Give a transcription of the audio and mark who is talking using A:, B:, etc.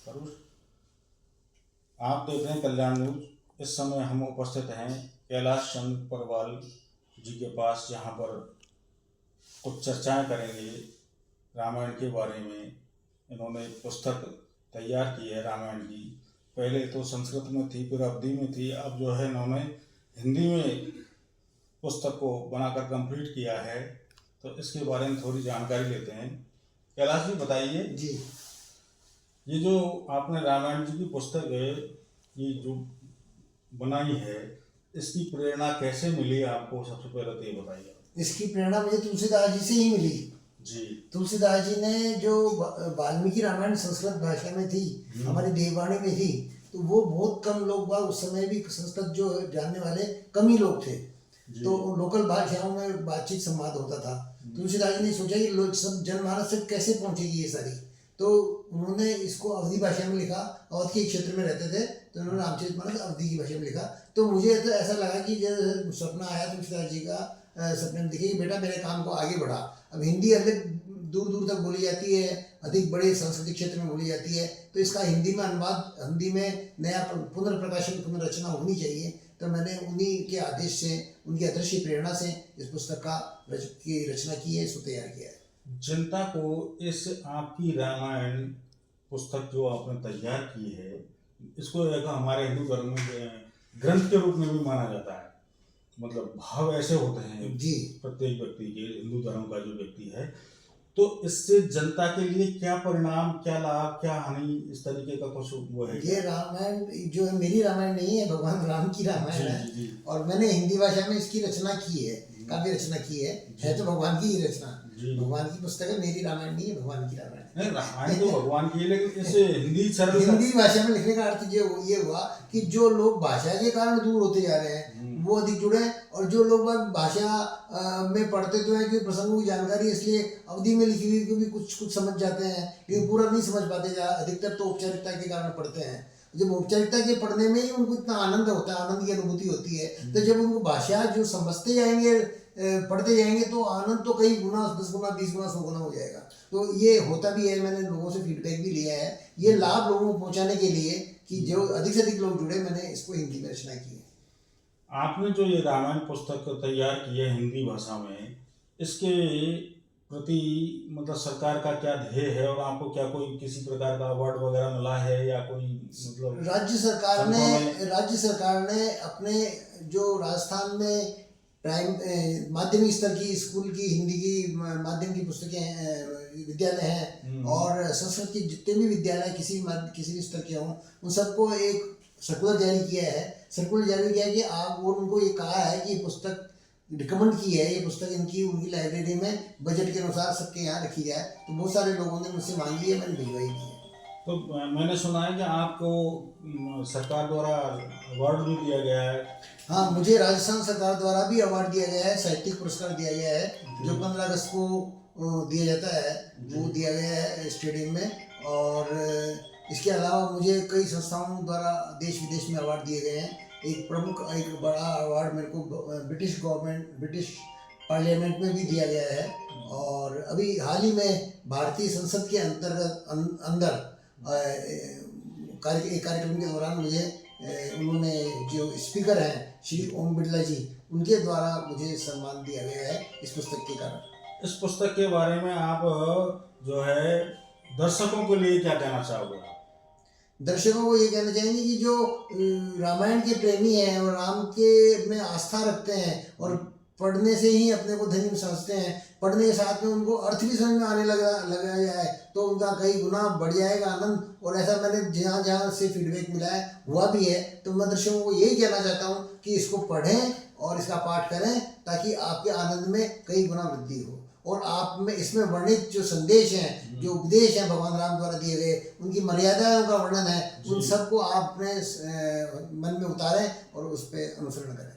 A: करूँ। आप देख रहे हैं कल्याण न्यूज। इस समय हम उपस्थित हैं कैलाश चंद्र परवाल जी के पास, जहाँ पर कुछ चर्चाएं करेंगे रामायण के बारे में। इन्होंने एक पुस्तक तैयार की है रामायण की। पहले तो संस्कृत में थी, फिर अवधी में थी, अब जो है इन्होंने हिंदी में पुस्तक को बनाकर कंप्लीट किया है। तो इसके बारे में थोड़ी जानकारी लेते हैं। कैलाश जी बताइए
B: जी,
A: ये जो आपने रामायण जी की पुस्तक है, ये जो बनाई है, इसकी प्रेरणा कैसे मिली आपको? सबसे पहले तो ये बताइए।
B: इसकी प्रेरणा मुझे तुलसीदास जी से ही मिली
A: जी।
B: तुलसीदास जी ने जो वाल्मीकि रामायण संस्कृत भाषा में थी, हमारी देववाणी में थी, तो वो बहुत कम लोग बाग उस समय भी संस्कृत जो जानने वाले कम ही लोग थे। तो लोकल भाषाओं में बातचीत संवाद होता था। तुलसीदास जी ने सोचा कि लोग सब जनमानस तक कैसे पहुंचेगी ये सारी, तो उन्होंने इसको अवधी भाषा में लिखा। अवध के क्षेत्र में रहते थे, तो उन्होंने रामचरितमानस अवधी की भाषा में लिखा। तो मुझे तो ऐसा लगा कि जब सपना आया तुलसीदास जी का, सपने में दिखे कि बेटा मेरे काम को आगे बढ़ा। अब हिंदी अधिक दूर दूर तक बोली जाती है, अधिक बड़े सांस्कृतिक क्षेत्र में बोली जाती है, तो इसका हिंदी में अनुवाद, हिंदी में नया पुनर्प्रकाशन, पुनर्रचना होनी चाहिए। तो मैंने उन्हीं के आदेश से, उनकी अदृश्य प्रेरणा से इस पुस्तक की रचना की है, इसको तैयार किया है।
A: जनता को इस आपकी रामायण पुस्तक जो आपने तैयार की है, इसको एक हमारे हिंदू धर्म में ग्रंथ के रूप में भी माना जाता है। मतलब भाव ऐसे होते हैं
B: जी,
A: प्रत्येक व्यक्ति के, हिंदू धर्म का जो व्यक्ति है। तो इससे जनता के लिए क्या परिणाम, क्या लाभ, क्या हानि, इस तरीके का कुछ वो है?
B: ये रामायण जो है मेरी रामायण नहीं है, भगवान राम की रामायण है।
A: जी।
B: और मैंने हिंदी भाषा में इसकी रचना की है, काव्य रचना की है तो भगवान की ही रचना। भगवान की पुस्तक है, मेरी रामायण नहीं है, भगवान की रामायण।
A: नहीं, रामायण तो भगवान की है, लेकिन इसे
B: हिंदी भाषा में लिखने का अर्थ ये हुआ कि जो लोग भाषा के कारण दूर होते जा रहे हैं वो अधिक जुड़े, और जो लोग भाषा में पढ़ते तो हैं कि प्रसंगों की जानकारी इसलिए अवधि में लिखी हुई को भी कुछ समझ जाते हैं, लेकिन पूरा नहीं समझ पाते। अधिकतर तो औपचारिकता के कारण पढ़ते हैं। जब औपचारिकता के पढ़ने में ही उनको इतना आनंद होता है, आनंद की अनुभूति होती है, तो जब उनको भाषा जो समझते जाएंगे, पढ़ते जाएंगे, तो आनंद तो कई गुना, 10 गुना, 20 गुना, 100 गुना हो जाएगा। तो ये होता भी है, मैंने लोगों से फीडबैक भी लिया है। ये लाभ लोगों को पहुंचाने के लिए कि जो अधिक से अधिक लोग जुड़े, मैंने इसको हिंदी में रचना की है।
A: आपने जो ये रामायण पुस्तक तैयार की है हिंदी भाषा में, इसके प्रति मतलब सरकार का क्या ध्येय है, और आपको क्या कोई किसी प्रकार का अवार्ड वगैरह मिला है, या कोई मतलब?
B: राज्य सरकार ने अपने जो राजस्थान में माध्यमिक स्तर की स्कूल की हिंदी की माध्यम की पुस्तकें, विद्यालय हैं, और संस्कृत के जितने भी विद्यालय किसी भी स्तर के हों, उन सबको एक सर्कुलर जारी किया है। सर्कुलर जारी किया है कि आप, और उनको ये कहा है कि ये पुस्तक रिकमेंड की है, ये पुस्तक उनकी लाइब्रेरी में बजट के अनुसार सबके यहाँ रखी जाए। तो बहुत सारे लोगों ने मुझसे मांगी है, मैंने भिजवाई दी है।
A: तो मैंने सुना है कि आपको सरकार द्वारा अवार्ड भी दिया गया है।
B: हाँ, मुझे राजस्थान सरकार द्वारा भी अवार्ड दिया गया है, साहित्यिक पुरस्कार दिया गया है, जो 15 अगस्त को दिया जाता है, वो दिया गया है स्टेडियम में। और इसके अलावा मुझे कई संस्थाओं द्वारा देश विदेश में अवार्ड दिए गए हैं। एक बड़ा अवार्ड मेरे को ब्रिटिश पार्लियामेंट में भी दिया गया है। और अभी हाल ही में भारतीय संसद के अंदर कार्यक्रम के दौरान मुझे उन्होंने, जो स्पीकर हैं श्री ओम बिरला जी, उनके द्वारा मुझे सम्मान दिया गया है इस पुस्तक के कारण।
A: इस पुस्तक के बारे में आप जो है दर्शकों के लिए क्या कहना चाहोगे?
B: दर्शकों को ये कहना चाहेंगे कि जो रामायण के प्रेमी हैं और राम के में आस्था रखते हैं, और पढ़ने से ही अपने को धन्य समझते हैं, पढ़ने के साथ में उनको अर्थ भी समझ में आने लगा जाए, तो उनका कई गुना बढ़ जाएगा आनंद। और ऐसा मैंने जहाँ जहाँ से फीडबैक मिला है हुआ भी है। तो मैं दर्शकों को यही कहना चाहता हूँ कि इसको पढ़ें और इसका पाठ करें, ताकि आपके आनंद में कई गुना वृद्धि हो। और आप में इसमें वर्णित जो संदेश हैं, जो उपदेश हैं भगवान राम द्वारा दिए गए, उनकी मर्यादाओं का वर्णन है, उन सबको आप अपने मन में उतारें और उस पर अनुसरण करें।